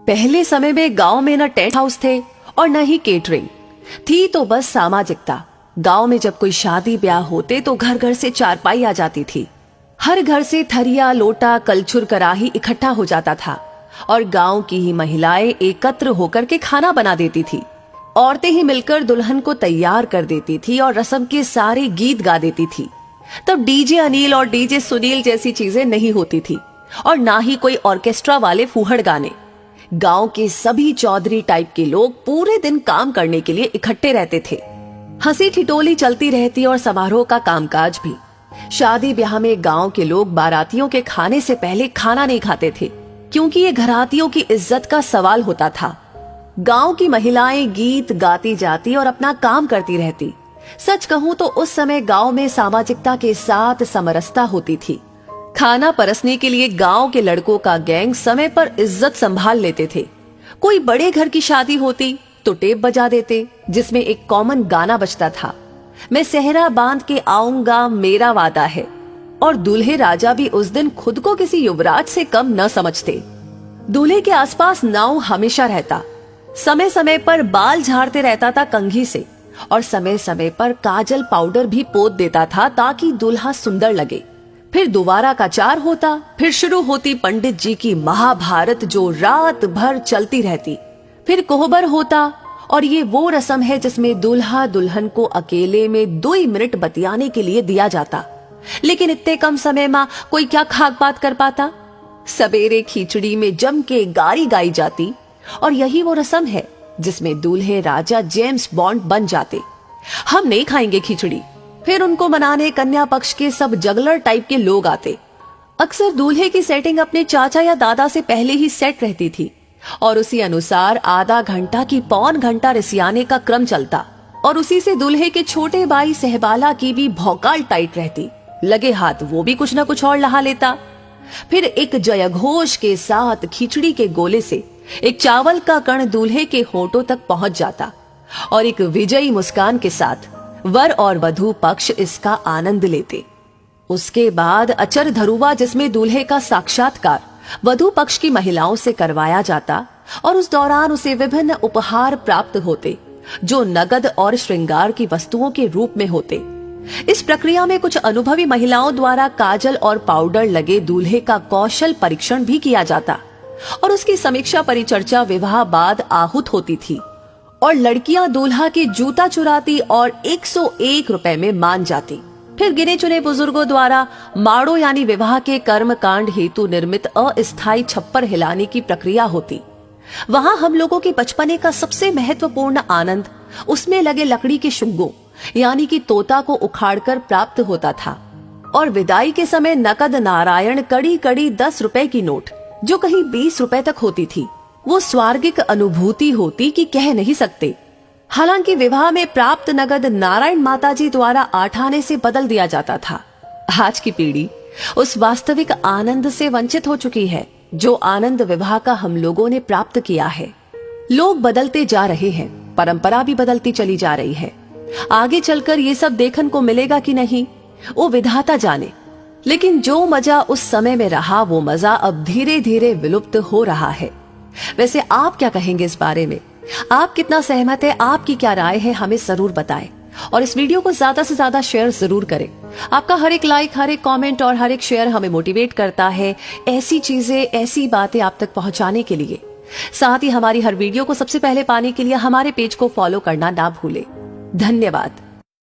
पहले समय में गांव में न टेंट हाउस थे और न ही केटरिंग थी, तो बस सामाजिकता। गांव में जब कोई शादी ब्याह होते तो घर घर से चारपाई आ जाती थी। हर घर से थरिया, लोटा, कलछुल, कराही इकट्ठा हो जाता था और गांव की ही महिलाएं एकत्र होकर के खाना बना देती थी। औरतें ही मिलकर दुल्हन को तैयार कर देती थी और रस्म के सारे गीत गा देती थी। तब डीजे अनिल और डीजे सुनील जैसी चीजें नहीं होती थी और ना ही कोई ऑर्केस्ट्रा वाले फूहड़ गाने। गांव के सभी चौधरी टाइप के लोग पूरे दिन काम करने के लिए इकट्ठे रहते थे। हंसी ठिठोली चलती रहती और समारोह का कामकाज भी। शादी ब्याह में गांव के लोग बारातियों के खाने से पहले खाना नहीं खाते थे, क्योंकि ये घरातियों की इज्जत का सवाल होता था। गांव की महिलाएं गीत गाती जाती और अपना काम करती रहती। सच कहूं तो उस समय गांव में सामाजिकता के साथ समरसता होती थी। खाना परसने के लिए गांव के लड़कों का गैंग समय पर इज्जत संभाल लेते थे। कोई बड़े घर की शादी होती तो टेप बजा देते, जिसमें एक कॉमन गाना बजता था, मैं सेहरा बांध के आऊंगा मेरा वादा है। और दूल्हे राजा भी उस दिन खुद को किसी युवराज से कम न समझते। दूल्हे के आसपास नाव हमेशा रहता। समय समय पर बाल झाड़ते रहता था कंघी से और समय समय पर काजल पाउडर भी पोत देता था ताकि दूल्हा सुंदर लगे। फिर दोबारा का चार होता। फिर शुरू होती पंडित जी की महाभारत, जो रात भर चलती रहती। फिर कोहबर होता और ये वो रस्म है जिसमें दूल्हा दुल्हन को अकेले में 2 मिनट बतियाने के लिए दिया जाता। लेकिन इतने कम समय में कोई क्या खाक बात कर पाता। सवेरे खिचड़ी में जम के गारी गाई जाती और यही वो रस्म है जिसमें दूल्हे राजा जेम्स बॉन्ड बन जाते। हम नहीं खाएंगे खिचड़ी। फिर उनको मनाने कन्या पक्ष के सब जगलर टाइप के लोग आते। अक्सर दूल्हे की सेटिंग अपने चाचा या दादा से पहले ही सेट रहती थी और उसी अनुसार आधा घंटा की पौन घंटा रिसियाने का क्रम चलता और उसी से दूल्हे के छोटे भाई सहबाला की भी भौकाल टाइट रहती। लगे हाथ वो भी कुछ न कुछ और लहा लेता। फिर एक जयघोष के साथ खिचड़ी के गोले से एक चावल का कण दूल्हे के होठों तक पहुंच जाता और एक विजयी मुस्कान के साथ वर और वधू पक्ष इसका आनंद लेते। उसके बाद अचर धरुवा, जिसमें दूल्हे का साक्षात्कार वधू पक्ष की महिलाओं से करवाया जाता और उस दौरान उसे विभिन्न उपहार प्राप्त होते, जो नगद और श्रृंगार की वस्तुओं के रूप में होते। इस प्रक्रिया में कुछ अनुभवी महिलाओं द्वारा काजल और पाउडर लगे दूल्हे का कौशल परीक्षण भी किया जाता और उसकी समीक्षा परिचर्चा विवाह बाद आहूत होती थी और लड़कियां दूल्हा के जूता चुराती और 101 रुपए में मान जाती। फिर गिने चुने बुजुर्गों द्वारा माड़ो यानी विवाह के कर्म कांड हेतु निर्मित अस्थायी छप्पर हिलाने की प्रक्रिया होती। वहां हम लोगों के बचपने का सबसे महत्वपूर्ण आनंद उसमें लगे लकड़ी के शुंगों यानी कि तोता को उखाड़कर प्राप्त होता था और विदाई के समय नकद नारायण कड़ी कड़ी 10 रुपए की नोट, जो कहीं 20 रुपए तक होती थी। वो स्वर्गिक अनुभूति होती कि कह नहीं सकते। हालांकि विवाह में प्राप्त नगद नारायण माताजी द्वारा 8 आने से बदल दिया जाता था। आज की पीढ़ी उस वास्तविक आनंद से वंचित हो चुकी है जो आनंद विवाह का हम लोगों ने प्राप्त किया है। लोग बदलते जा रहे हैं, परंपरा भी बदलती चली जा रही है। आगे चलकर ये सब देखने को मिलेगा कि नहीं, वो विधाता जाने। लेकिन जो मजा उस समय में रहा, वो मजा अब धीरे धीरे विलुप्त हो रहा है। वैसे आप क्या कहेंगे इस बारे में? आप कितना सहमत है? आपकी क्या राय है? हमें जरूर बताएं और इस वीडियो को ज्यादा से ज्यादा शेयर जरूर करें। आपका हर एक लाइक, हर एक कमेंट और हर एक शेयर हमें मोटिवेट करता है ऐसी चीजें, ऐसी बातें आप तक पहुंचाने के लिए। साथ ही हमारी हर वीडियो को सबसे पहले पाने के लिए हमारे पेज को फॉलो करना ना भूलें। धन्यवाद।